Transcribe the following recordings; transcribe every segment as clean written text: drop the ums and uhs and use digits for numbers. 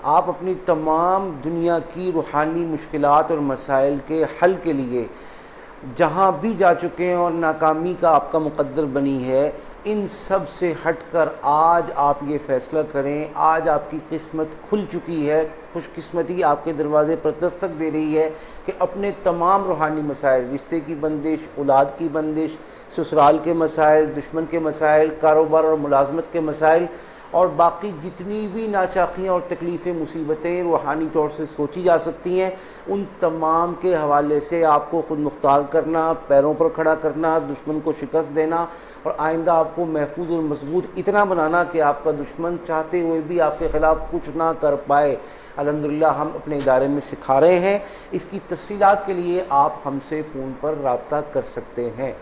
आप अपनी तमाम दुनिया की रूहानी मुश्किलात और मसाइल के हल के लिए जहाँ भी जा चुके हैं और नाकामी का आपका मुकद्दर बनी है, इन सब से हटकर आज आप ये फ़ैसला करें। आज आपकी किस्मत खुल चुकी है, खुशकिस्मती आपके दरवाज़े पर दस्तक दे रही है कि अपने तमाम रूहानी मसाइल, रिश्ते की बंदिश, औलाद की बंदिश, ससुराल के मसाइल, दुश्मन के मसाइल, कारोबार और मुलाजमत के मसाइल और बाकी जितनी भी नाचाकियाँ और तकलीफ़ें, मुसीबतें रूहानी तौर से सोची जा सकती हैं, उन तमाम के हवाले से आपको ख़ुद मुख्तार करना, पैरों पर खड़ा करना, दुश्मन को शिकस्त देना और आइंदा आपको महफूज और मजबूत इतना बनाना कि आपका दुश्मन चाहते हुए भी आपके ख़िलाफ़ कुछ ना कर पाए। अल्हम्दुलिल्लाह हम अपने इदारे में सिखा रहे हैं। इसकी तफ़सीलात के लिए आप हमसे फ़ोन पर रब्ता कर सकते हैं।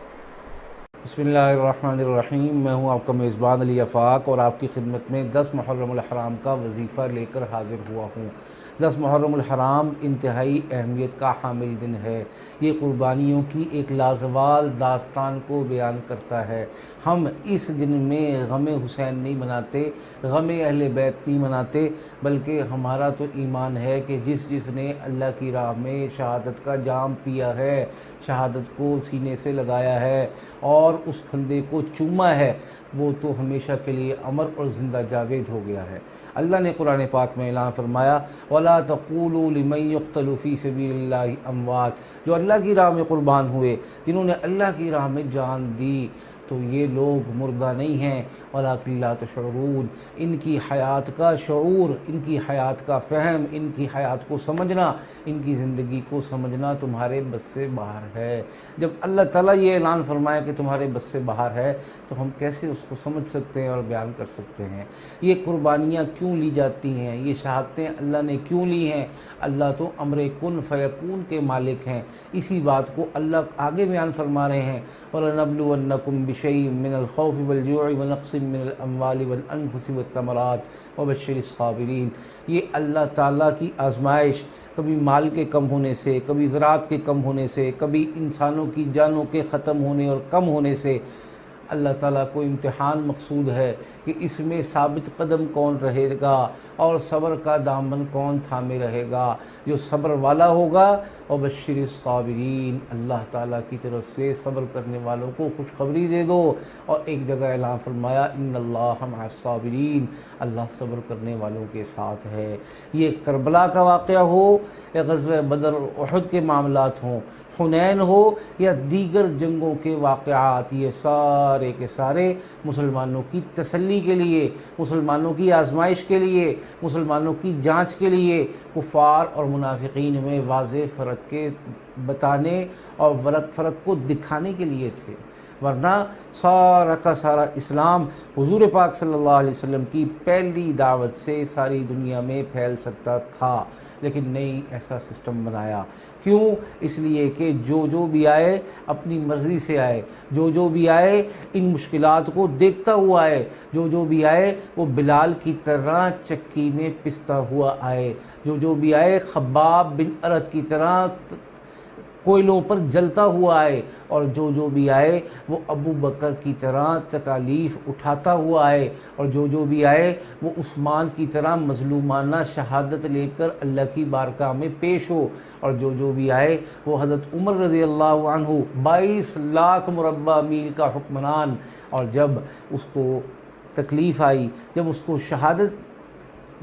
बिस्मिल्लाहिर्रहमानिर्रहीम। मैं हूँ आपका मेज़बान अली आफ़ाक और आपकी खिदमत में 10 मुहर्रमुल हराम का वजीफ़ा लेकर हाज़िर हुआ हूँ। 10 मुहर्रमुल हराम इंतहाई अहमियत का हामिल दिन है। ये क़ुरबानियों की एक लाजवाल दास्तान को बयान करता है। हम इस दिन में गम हुसैन नहीं मनाते, गम अहले बैत नहीं मनाते, बल्कि हमारा तो ईमान है कि जिसने अल्लाह की राह में शहादत का जाम पिया है, शहादत को सीने से लगाया है और उस फंदे को चूमा है, वो तो हमेशा के लिए अमर और ज़िंदा जावेद हो गया है। अल्लाह ने कुरान पाक में ऐलान फरमाया, वला तक़ूलू लिमन युक़्तलु फ़ी सबीलिल्लाहि अमवात, जो अल्लाह की राह में क़ुरबान हुए, जिन्होंने अल्लाह की राह में जान दी, तो ये लोग मुर्दा नहीं हैं, वलाकिन ला तशऊरून, इनकी हयात का शऊर, इनकी हयात का फ़हम, इनकी हयात को समझना, इनकी ज़िंदगी को समझना तुम्हारे बस से बाहर है। जब अल्लाह ताला ये ऐलान फरमाए कि तुम्हारे बस से बाहर है, तो हम कैसे उसको समझ सकते हैं और बयान कर सकते हैं। ये कुर्बानियाँ क्यों ली जाती हैं, ये शहादतें अल्लाह ने क्यों ली हैं? अल्लाह तो अम्र कुन फ़यकून के मालिक हैं। इसी बात को अल्लाह आगे बयान फरमा रहे हैं, वलनब्लुवन्नकुम बिशैइन मिनल खौफ़ि वल-जु'i व नक़्सिन मिनल अम्वालि वल अनफुसि वस्समरात व बश्शिरिस साबिरीन। ये अल्लाह ताला की आज़माइश, कभी माल के कम होने से, कभी ज़राअत के कम होने से, कभी इंसानों की जानों के ख़त्म होने और कम होने से अल्लाह ताला को इम्तिहान मकसूद है कि इसमें साबित कदम कौन रहेगा और सब्र का दामन कौन थामे रहेगा। जो सब्र वाला होगा, और बश्शिरिस साबिरीन, अल्लाह ताला की तरफ से सब्र करने वालों को खुशखबरी दे दो। और एक जगह ऐलान फरमाया, इन्नल्लाह मअस साबिरीन, अल्लाह सब्र करने वालों के साथ है। ये करबला का वाक़या हो या ग़ज़वा बदर और उहद के मामलात हों, हुनैन हो या दीगर जंगों के वाक़यात, ये सारे के सारे मुसलमानों की तसल्ली के लिए, मुसलमानों की आज़माइश के लिए, मुसलमानों की जांच के लिए, कुफ़ार और मुनाफिकीन में वाज़ेह फ़र्क के बताने और फ़र्क को दिखाने के लिए थे। वरना सारा का सारा इस्लाम हुज़ूर पाक सल्लल्लाहु अलैहि वसल्लम की पहली दावत से सारी दुनिया में फैल सकता था, लेकिन नहीं, ऐसा सिस्टम बनाया। क्यों? इसलिए कि जो भी आए अपनी मर्ज़ी से आए, जो भी आए इन मुश्किलात को देखता हुआ आए, जो भी आए वो बिलाल की तरह चक्की में पिसता हुआ आए, जो भी आए खब्बाब बिन अरत की तरह कोयलों पर जलता हुआ आए, और जो भी आए वो अबू बकर की तरह तकालीफ़ उठाता हुआ आए, और जो भी आए वो उस्मान की तरह मज़लूमाना शहादत लेकर अल्लाह की बारगाह में पेश हो, और जो भी आए वो हज़रत उमर रज़ी अल्लाह अन्हु 22 लाख मुरब्बा मील का हुक्मरान, और जब उसको तकलीफ़ आई, जब उसको शहादत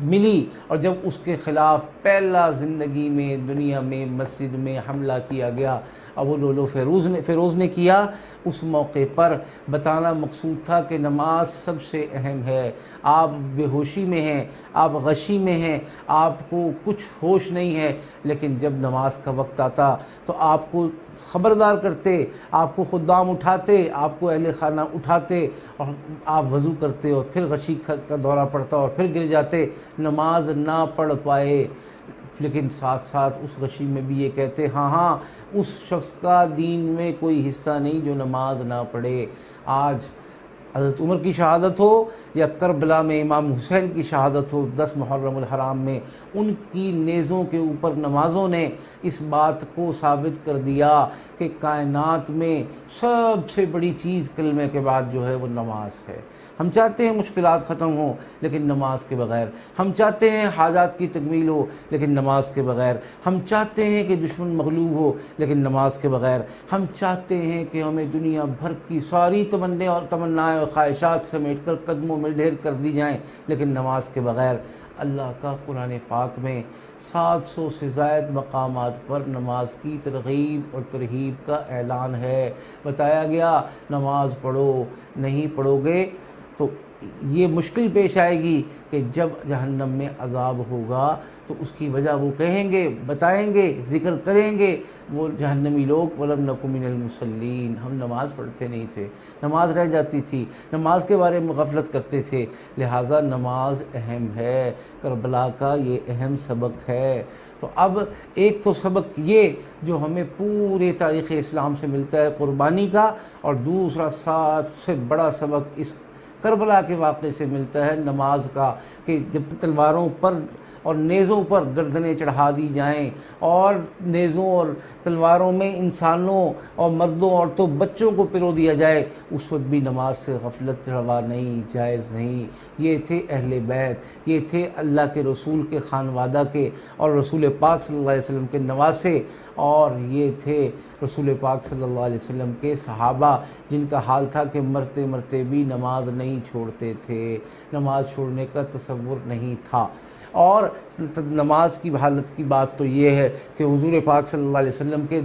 मिली और जब उसके ख़िलाफ़ पहला ज़िंदगी में दुनिया में मस्जिद में हमला किया गया, अबू लुलु फ़िरोज़ ने किया, उस मौके पर बताना मकसूद था कि नमाज सबसे अहम है। आप बेहोशी में हैं, आप गशी में हैं, आपको कुछ होश नहीं है, लेकिन जब नमाज का वक्त आता तो आपको ख़बरदार करते, आपको खुद्दाम उठाते, आपको अहले खाना उठाते और आप वज़ू करते और फिर गशी का दौरा पड़ता और फिर गिर जाते, नमाज ना पढ़ पाए। लेकिन साथ साथ उस गशी में भी ये कहते, हाँ, उस शख्स का दीन में कोई हिस्सा नहीं जो नमाज ना पढ़े। आज हज़रत उमर की शहादत हो या करबला में इमाम हुसैन की शहादत हो 10 मुहर्रमुल हराम में, उनकी नेज़ों के ऊपर नमाज़ों ने इस बात को साबित कर दिया कि कायनात में सबसे बड़ी चीज़ कलमे के बाद जो है वो नमाज है। हम चाहते हैं मुश्किलात ख़त्म हो लेकिन नमाज के बग़ैर, हम चाहते हैं हाजात की तकमील हो लेकिन नमाज के बग़ैर, हम चाहते हैं कि दुश्मन मग़लूब हो लेकिन नमाज के बग़ैर, हम चाहते हैं कि हमें दुनिया भर की सारी तमन्नाएँ और ख्वाहिशात समेट कर कदमों में ढेर कर दी जाएँ लेकिन नमाज के बग़ैर। अल्लाह का कुरान पाक में 700 से ज़ायद मकामात पर नमाज की तरग़ीब और तरहीब का ऐलान है। बताया गया नमाज पढ़ो, नहीं पढ़ोगे तो ये मुश्किल पेश आएगी कि जब जहन्नम में अज़ाब होगा तो उसकी वजह वो कहेंगे, बताएंगे, ज़िक्र करेंगे वो जहन्नमी लोग, वलम नकु मिनल मुसल्लीन, हम नमाज़ पढ़ते नहीं थे, नमाज रह जाती थी, नमाज के बारे में गफलत करते थे। लिहाजा नमाज अहम है, करबला का ये अहम सबक है। तो अब एक तो सबक ये जो हमें पूरे तारीख़ इस्लाम से मिलता है कुर्बानी का, और दूसरा सबसे बड़ा सबक इस करबला के वाक़े से मिलता है नमाज का, कि जब तलवारों पर और नेज़ों पर गर्दनें चढ़ा दी जाएं और नेज़ों और तलवारों में इंसानों और मर्दों औरतों बच्चों को पिरो दिया जाए, उस वक्त भी नमाज से गफलत रवा नहीं, जायज़ नहीं। ये थे अहले बैत, ये थे अल्लाह के रसूल के खानवादा के और रसूल पाक सल्लल्लाहु अलैहि वसल्लम के नवासे, और ये थे रसूल पाक सल्लल्लाहु अलैहि वसल्लम के सहाबा जिनका हाल था कि मरते मरते भी नमाज नहीं छोड़ते थे, नमाज छोड़ने का तसव्वुर नहीं था। और नमाज की हालत की बात तो ये है कि हुजूर पाक सल्लल्लाहु अलैहि वसल्लम के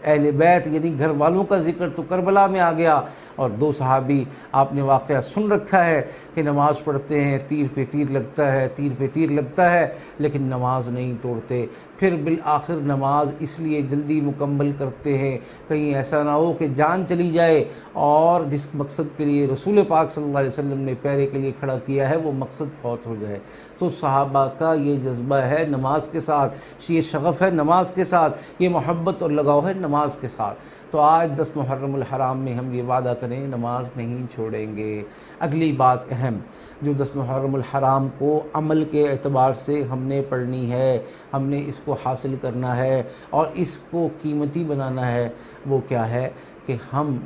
अहले बैत यानी घर वालों का जिक्र तो करबला में आ गया, और दो सहाबी आपने वाक़या सुन रखा है कि नमाज़ पढ़ते हैं, तीर पे तीर लगता है, तीर पे तीर लगता है, लेकिन नमाज नहीं तोड़ते। फिर बिल आखिर नमाज इसलिए जल्दी मुकम्मल करते हैं कहीं ऐसा ना हो कि जान चली जाए और जिस मकसद के लिए रसूल पाक सल्लल्लाहु अलैहि वसल्लम ने पैरे के लिए खड़ा किया है वो मकसद फौत हो जाए। तो सहाबा का ये जज्बा है नमाज के साथ, ये शगफ़ है नमाज के साथ, ये मोहब्बत और लगाव है नमाज के साथ। तो आज 10 मुहर्रमुल हराम में हम ये वादा करें नमाज नहीं छोड़ेंगे। अगली बात अहम जो 10 मुहर्रमुल हराम को अमल के एतबार से हमने पढ़नी है, हमने इसको हासिल करना है और इसको कीमती बनाना है, वो क्या है कि हम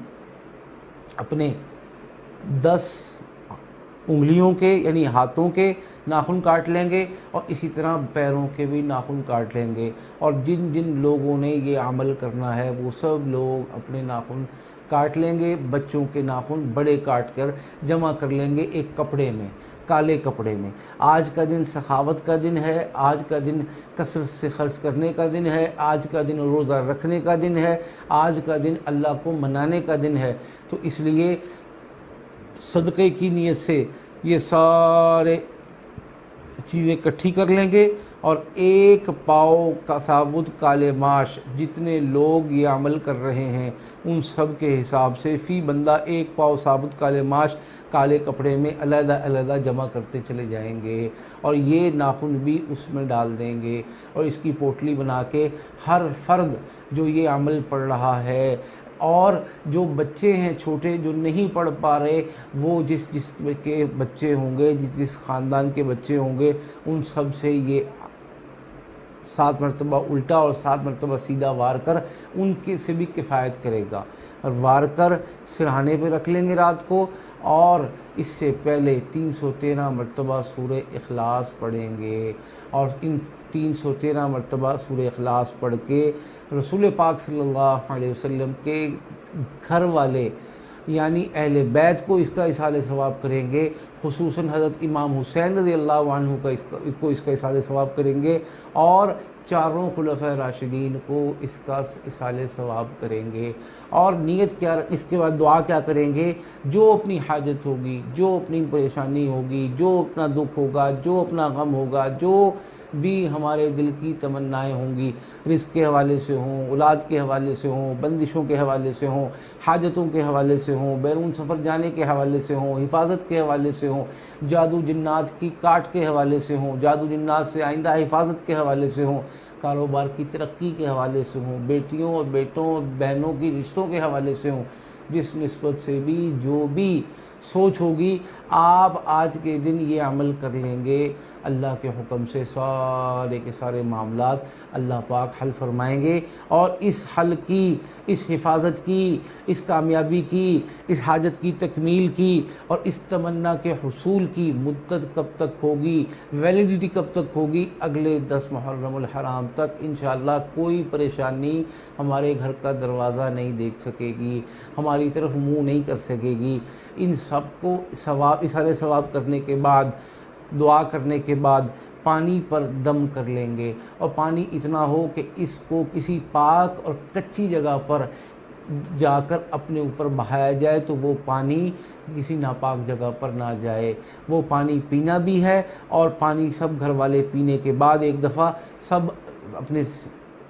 अपने 10 उंगलियों के यानी हाथों के नाखून काट लेंगे और इसी तरह पैरों के भी नाखून काट लेंगे, और जिन जिन लोगों ने ये अमल करना है वो सब लोग अपने नाखून काट लेंगे। बच्चों के नाखून बड़े काट कर जमा कर लेंगे एक कपड़े में, काले कपड़े में। आज का दिन सखावत का दिन है, आज का दिन कसरत से खर्च करने का दिन है, आज का दिन रोज़ा रखने का दिन है, आज का दिन अल्लाह को मनाने का दिन है। तो इसलिए सदक़े की नीयत से ये सारे चीज़ें इकट्ठी कर लेंगे और एक पाव का साबुत काले माश जितने लोग ये अमल कर रहे हैं उन सब के हिसाब से फ़ी बंदा एक पाव साबुत काले माश काले कपड़े में अलग अलग जमा करते चले जाएंगे, और ये नाखून भी उसमें डाल देंगे और इसकी पोटली बना के हर फर्द जो ये अमल पढ़ रहा है और जो बच्चे हैं छोटे जो नहीं पढ़ पा रहे, वो जिस के बच्चे होंगे, जिस ख़ानदान के बच्चे होंगे, उन सब से ये 7 मरतबा उल्टा और 7 मरतबा सीधा वार कर उनके से भी किफ़ायत करेगा। और वार कर सिरहाने पे रख लेंगे रात को, और इससे पहले 313 मरतबा सूरह इखलास पढ़ेंगे, और इन 313 मरतबा सूरह इखलास पढ़ के रसूल पाक सल्लल्लाहु अलैहि वसल्लम के घर वाले यानी अहले बैत को इसका इसाले सवाब करेंगे, खुसूसन हज़रत इमाम हुसैन रज़ियल्लाहु अन्हु का इसका इसाले सवाब करेंगे, और चारों खुलफ़ाए राशिदीन को इसका इसाले सवाब करेंगे। और नीयत क्या, इसके बाद दुआ क्या करेंगे, जो अपनी हाजत होगी, जो अपनी परेशानी होगी, जो अपना दुख होगा, जो अपना गम होगा, जो भी हमारे दिल की तमन्नाएं होंगी, रिज़्क़ के हवाले से हों, औलाद के हवाले से हों, बंदिशों के हवाले से हों, हाजतों के हवाले से हों, बैरून सफ़र जाने के हवाले से हों, हिफाजत के हवाले से हों, जादू जिन्नात की काट के हवाले से हों, जादू जिन्नात से आइंदा हिफाजत के हवाले से हों, कारोबार की तरक्की के हवाले से हों, बेटियों और बेटों बहनों की रिश्तों के हवाले से हों, जिस निस्बत से भी जो भी सोच होगी, आप आज के दिन ये अमल कर लेंगे, अल्लाह के हुक्म से सारे के सारे मामलात अल्लाह पाक हल फरमाएंगे। और इस हल की, इस हिफाजत की, इस कामयाबी की, इस हाजत की तकमील की और इस तमन्ना के हुसूल की मुद्दत कब तक होगी, वैलिडिटी कब तक होगी? अगले 10 मुहर्रमुल हराम तक इंशाअल्लाह कोई परेशानी हमारे घर का दरवाज़ा नहीं देख सकेगी, हमारी तरफ मुंह नहीं कर सकेगी। इन सब को सवाब, इशारे सवाब करने के बाद, दुआ करने के बाद पानी पर दम कर लेंगे और पानी इतना हो कि इसको किसी पाक और कच्ची जगह पर जाकर अपने ऊपर बहाया जाए, तो वो पानी किसी नापाक जगह पर ना जाए। वो पानी पीना भी है और पानी सब घर वाले पीने के बाद एक दफ़ा सब अपने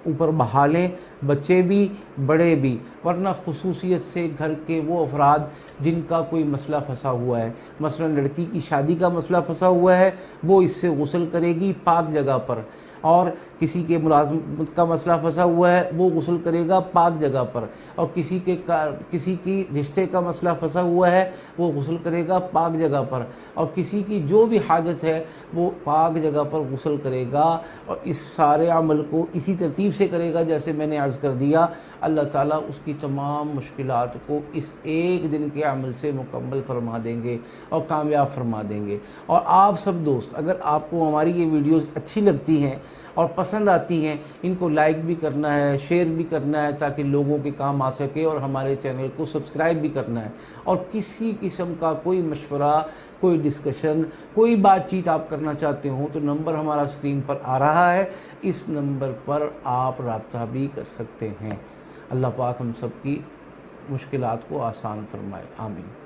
ऊपर बहा लें, बच्चे भी बड़े भी। वरना खुसूसियत से घर के वो अफराद जिनका कोई मसला फंसा हुआ है, मसलन लड़की की शादी का मसला फंसा हुआ है, वो इससे गुस्ल करेगी पाक जगह पर, और किसी के मुलाजमत का मसला फंसा हुआ है वो गुस्ल करेगा पाक जगह पर, और किसी की रिश्ते का मसला फंसा हुआ है वो गुस्ल करेगा पाक जगह पर, और किसी की जो भी हाजत है वो पाक जगह पर गुस्ल करेगा। और इस सारे अमल को इसी तरतीब से करेगा जैसे मैंने अर्ज़ कर दिया। अल्लाह ताला उसकी तमाम मुश्किलात को इस एक दिन के अमल से मुकम्मल फरमा देंगे और कामयाब फरमा देंगे। और आप सब दोस्त, अगर आपको हमारी ये वीडियोस अच्छी लगती हैं और पसंद आती हैं, इनको लाइक भी करना है, शेयर भी करना है ताकि लोगों के काम आ सके, और हमारे चैनल को सब्सक्राइब भी करना है। और किसी किस्म का कोई मशवरा, कोई डिस्कशन, कोई बातचीत आप करना चाहते हो तो नंबर हमारा स्क्रीन पर आ रहा है, इस नंबर पर आप रब्ता भी कर सकते हैं। अल्लाह पाक हम सब की मुश्किलात को आसान फरमाए। आमीन।